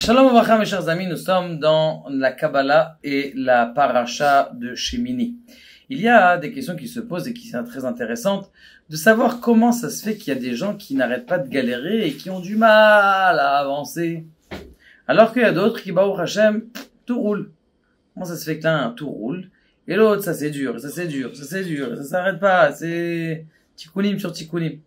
Shalom Uvracha, mes chers amis, nous sommes dans la Kabbalah et la Paracha de Shemini. Il y a des questions qui se posent et qui sont très intéressantes, de savoir comment ça se fait qu'il y a des gens qui n'arrêtent pas de galérer et qui ont du mal à avancer. Alors qu'il y a d'autres qui, Baruch Hashem, tout roule. Comment ça se fait que l'un, tout roule, et l'autre, ça c'est dur, ça c'est dur, ça c'est dur, ça s'arrête pas, c'est tikkunim sur tikkunim.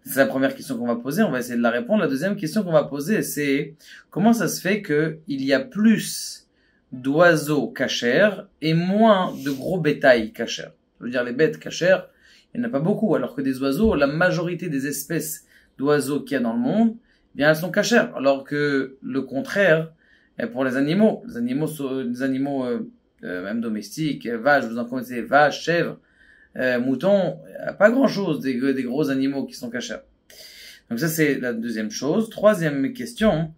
C'est la première question qu'on va poser, on va essayer de la répondre. La deuxième question qu'on va poser, c'est comment ça se fait qu'il y a plus d'oiseaux cachers et moins de gros bétail cachers. Ça veut dire les bêtes cachères, il n'y en a pas beaucoup, alors que des oiseaux, la majorité des espèces d'oiseaux qu'il y a dans le monde, eh bien elles sont cachères. Alors que le contraire est pour les animaux. Les animaux même domestiques, vaches, vous en connaissez, vaches, chèvres, moutons, pas grand chose des gros animaux qui sont cachers. Donc ça c'est la deuxième chose. Troisième question,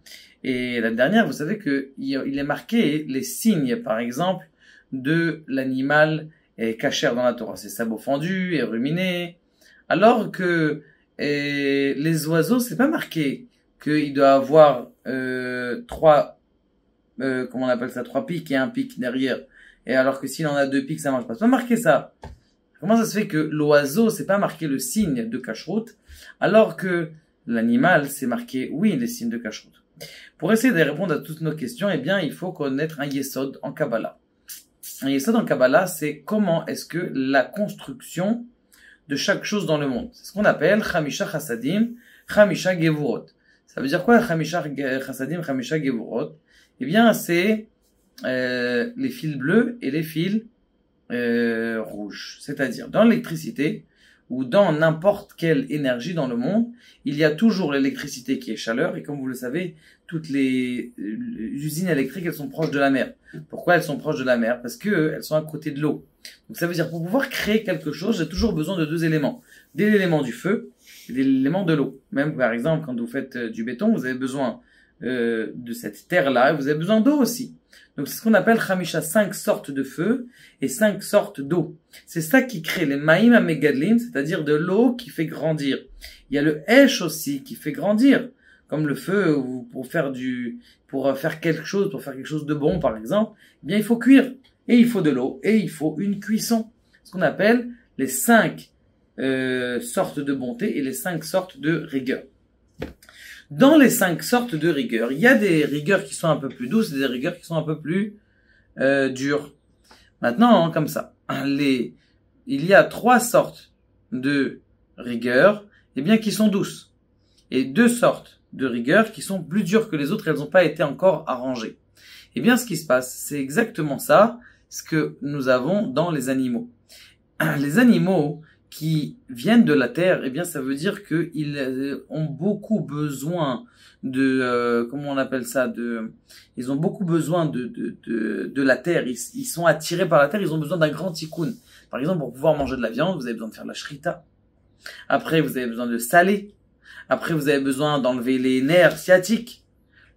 et la dernière, vous savez que il est marqué les signes, par exemple, de l'animal cachère dans la Torah. C'est sabot fendu et ruminé. Alors que les oiseaux, c'est pas marqué qu'il doit avoir trois pics et un pic derrière. Et alors que s'il en a deux pics, ça marche pas. C'est pas marqué ça. Comment ça se fait que l'oiseau, c'est pas marqué le signe de cacheroute, alors que l'animal, c'est marqué, oui, les signes de cacheroute. Pour essayer de répondre à toutes nos questions, eh bien, il faut connaître un yesod en Kabbalah. Un yesod en Kabbalah, c'est comment est-ce que la construction de chaque chose dans le monde. C'est ce qu'on appelle Chamisha Chassadim, Chamisha Gevurot. Ça veut dire quoi, Chamisha Chassadim, Chamisha Gevurot? Eh bien, c'est les fils bleus et les fils rouge. C'est-à-dire, dans l'électricité, ou dans n'importe quelle énergie dans le monde, il y a toujours l'électricité qui est chaleur, et comme vous le savez, toutes les usines électriques, elles sont proches de la mer. Pourquoi elles sont proches de la mer? Parce que elles sont à côté de l'eau. Donc ça veut dire, pour pouvoir créer quelque chose, j'ai toujours besoin de deux éléments. De l'élément du feu, et de l'élément de l'eau. Même, par exemple, quand vous faites du béton, vous avez besoin de cette terre-là, et vous avez besoin d'eau aussi. Donc c'est ce qu'on appelle Chamisha, 5 sortes de feu et 5 sortes d'eau. C'est ça qui crée les Maïm Amegadlim, c'est-à-dire de l'eau qui fait grandir. Il y a le Esh aussi qui fait grandir, comme le feu pour faire quelque chose de bon par exemple. Eh bien il faut cuire et il faut de l'eau et il faut une cuisson. Ce qu'on appelle les 5 sortes de bonté et les 5 sortes de rigueur. Dans les 5 sortes de rigueur, il y a des rigueurs qui sont un peu plus douces et des rigueurs qui sont un peu plus dures. Maintenant, comme ça, il y a 3 sortes de rigueur, eh bien, qui sont douces. Et 2 sortes de rigueur qui sont plus dures que les autres, elles n'ont pas été encore arrangées. Eh bien, ce qui se passe, c'est exactement ça, ce que nous avons dans les animaux. Les animaux qui viennent de la terre, eh bien, ça veut dire qu'ils ont beaucoup besoin de, comment on appelle ça, ils ont beaucoup besoin de la terre. Ils sont attirés par la terre, ils ont besoin d'un grand tikkun. Par exemple, pour pouvoir manger de la viande, vous avez besoin de faire la shrita. Après, vous avez besoin de saler. Après, vous avez besoin d'enlever les nerfs sciatiques.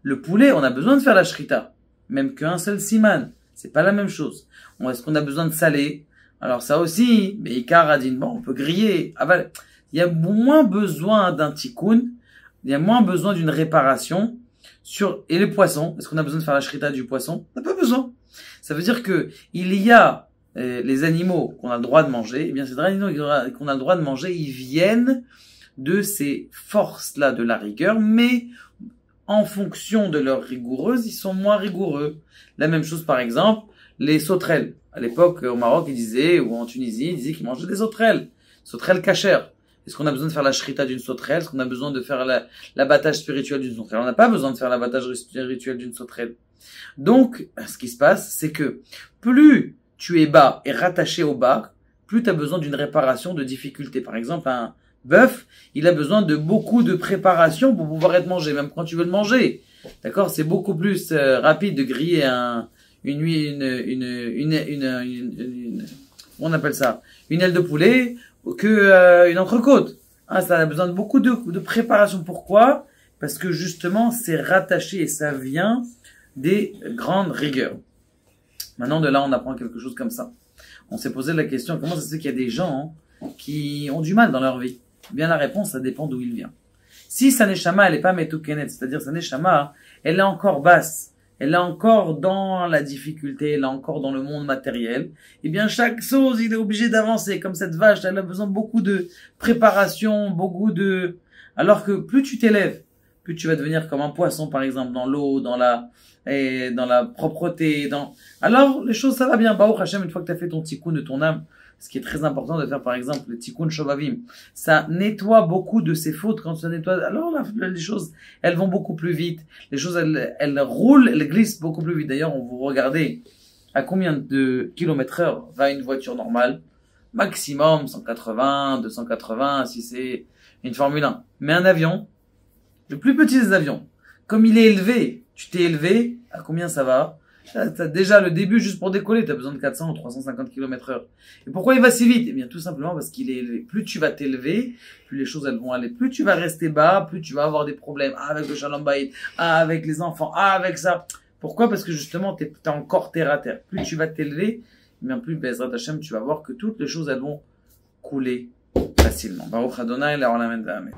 Le poulet, on a besoin de faire la shrita. Même qu'un seul siman. C'est pas la même chose. Est-ce qu'on a besoin de saler? Alors ça aussi, mais Icar a dit, bon, on peut griller. Ah ben, il y a moins besoin d'un tikkun, il y a moins besoin d'une réparation et les poissons. Est-ce qu'on a besoin de faire la shrita du poisson? On n'a pas besoin. Ça veut dire que il y a les animaux qu'on a le droit de manger. Eh bien, ces animaux qu'on a le droit de manger, ils viennent de ces forces-là de la rigueur, mais en fonction de leur rigoureuse, ils sont moins rigoureux. La même chose, par exemple, les sauterelles. À l'époque, au Maroc, ils disaient, ou en Tunisie, ils disaient qu'ils mangeaient des sauterelles. Sauterelles cachères. Est-ce qu'on a besoin de faire la shrita d'une sauterelle? Est-ce qu'on a besoin de faire l'abattage spirituel d'une sauterelle? On n'a pas besoin de faire l'abattage spirituel d'une sauterelle. Donc, ce qui se passe, c'est que plus tu es bas et rattaché au bas, plus tu as besoin d'une réparation de difficulté. Par exemple, un bœuf, il a besoin de beaucoup de préparation pour pouvoir être mangé, même quand tu veux le manger. D'accord? C'est beaucoup plus rapide de griller on appelle ça une aile de poulet que une entrecôte. Ça a besoin de beaucoup de préparation. Pourquoi? Parce que justement c'est rattaché et ça vient des grandes rigueurs. Maintenant de là on apprend quelque chose comme ça. On s'est posé la question, comment ça se fait qu'il y a des gens qui ont du mal dans leur vie? Eh bien la réponse, ça dépend d'où il vient. Si sa neshama, elle est pas metokenet, c'est-à-dire sa neshama, elle est encore basse, elle est encore dans la difficulté, elle est encore dans le monde matériel, eh bien, chaque chose, il est obligé d'avancer. Comme cette vache, elle a besoin de beaucoup de préparation, alors que plus tu t'élèves, plus tu vas devenir comme un poisson, par exemple, dans l'eau, dans la propreté, alors, les choses, ça va bien. Baruch Hashem, une fois que tu as fait ton tikkun de ton âme, ce qui est très important de faire, par exemple, le tikkun shovavim, ça nettoie beaucoup de ses fautes. Quand ça nettoie, alors les choses, elles vont beaucoup plus vite. Les choses, elles roulent, elles glissent beaucoup plus vite. D'ailleurs, on vous regardez à combien de kilomètres heure va une voiture normale? Maximum 180, 280, si c'est une Formule 1. Mais un avion, le plus petit des avions, comme il est élevé, tu t'es élevé, à combien ça va? T'as déjà le début, juste pour décoller, t'as besoin de 400 ou 350 km heure. Et pourquoi il va si vite? Eh bien, tout simplement parce qu'il est élevé. Plus tu vas t'élever, plus les choses, elles vont aller. Plus tu vas rester bas, plus tu vas avoir des problèmes. Ah, avec le shalom bayit, ah, avec les enfants, ah, avec ça. Pourquoi? Parce que justement, t'es encore terre à terre. Plus tu vas t'élever, eh bien, plus, Bezrat Hashem, tu vas voir que toutes les choses, elles vont couler facilement. Baruch Adonai, la Olam Amen.